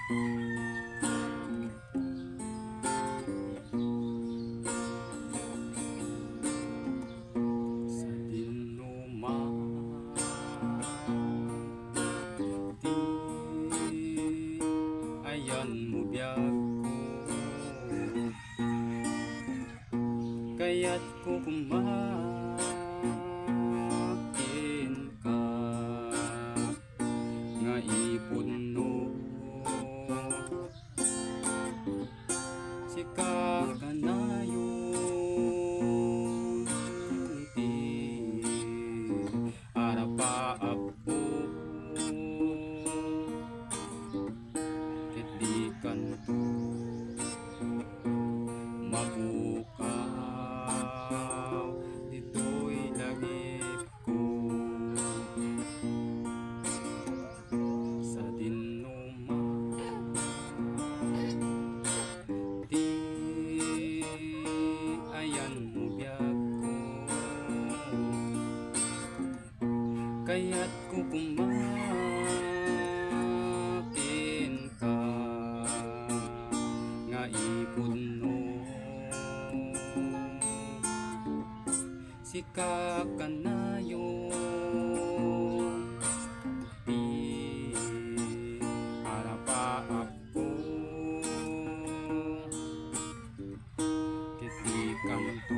Sa dinuman di ayan mo biyag ko, kaya't ko kumakin ka nga ipon no sika kanayon ti arapaap ko ket di kanto mabukaw dito'y lagip ko sa dinuman di ayan mo biyag ko, kaya't ko kumakin ka nga ipon no sika kanayon di arapaap ko ket di kanto